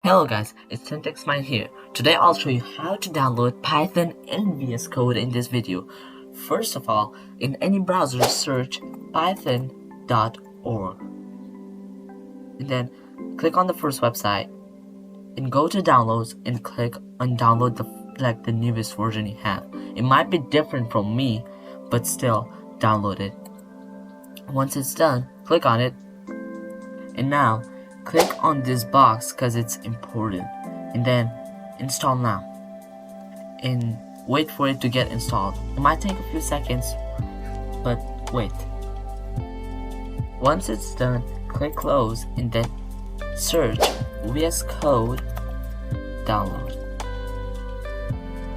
Hello guys, it's SyntaxMind here. Today I'll show you how to download Python and VS Code in this video. First of all, in any browser search python.org and then click on the first website and go to downloads and click on download the newest version you have. It might be different from me, but still download it. Once it's done, click on it, and now click on this box because it's important, and then install now and wait for it to get installed. It might take a few seconds, but wait. Once it's done, click close and then search VS Code download,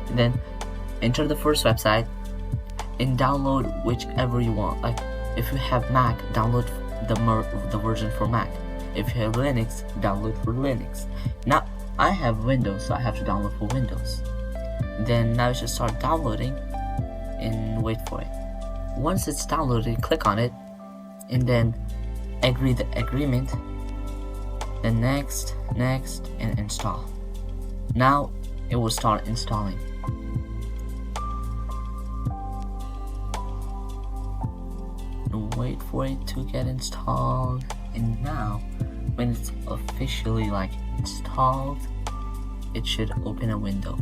and then enter the first website and download whichever you want. Like if you have Mac, download the version for Mac. If you have Linux, download for Linux. Now I have Windows, so I have to download for Windows. Then now you should start downloading and wait for it. Once it's downloaded, click on it and then agree the agreement. Then next, and install. Now it will start installing. Wait for it to get installed, and now when it's officially installed, it should open a window.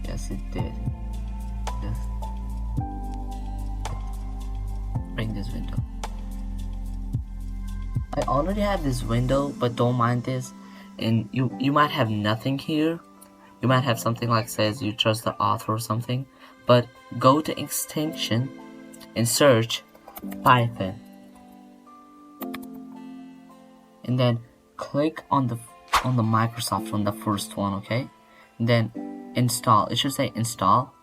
Yes, it did. Just bring this window. I already have this window, but don't mind this. And you might have nothing here. You might have something like says you trust the author or something, but go to extension and search Python, and then click on the Microsoft one, the first one, okay? And then install. It should say install.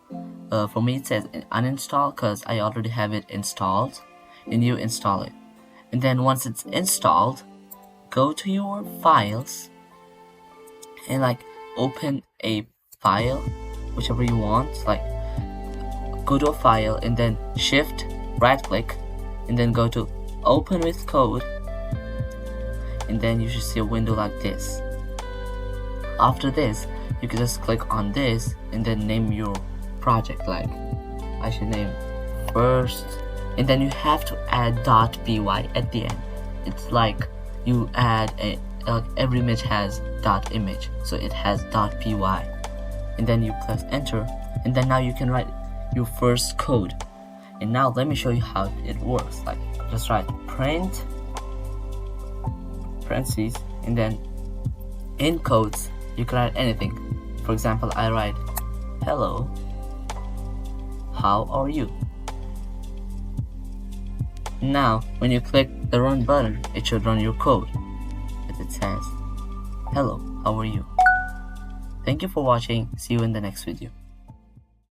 For me it says uninstall because I already have it installed, and you install it. And then once it's installed, go to your files and open a file, whichever you want. Go to a file and then shift right click and then go to open with code, and then you should see a window like this. After this, you can just click on this and then name your project. Like I should name first, and then you have to add .py at the end. It's like you add every image has .image, so it has .py, and then you press enter, and then now you can write your first code. And now let me show you how it works. Just write print parentheses, and then in quotes you can write anything. For example, I write hello, how are you? Now when you click the run button, it should run your code as it says hello, how are you? Thank you for watching. See you in the next video.